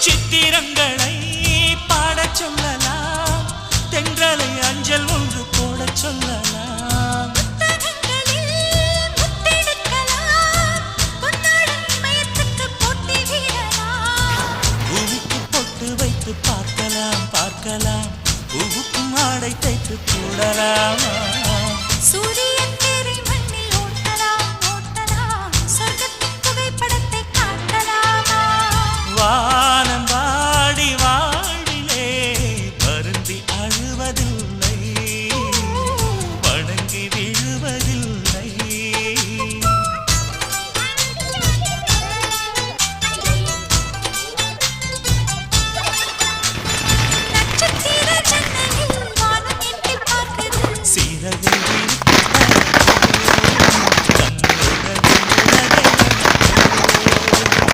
சித்திரங்களை பாடச் சொல்லலாம், தென்றலை அஞ்சல் ஒன்று போடச் சொல்லலாம். பூவுக்கு பொட்டு வைத்து பார்க்கலாம் பார்க்கலாம், பூவுக்கும் ஆடை தைத்து போடலாமா?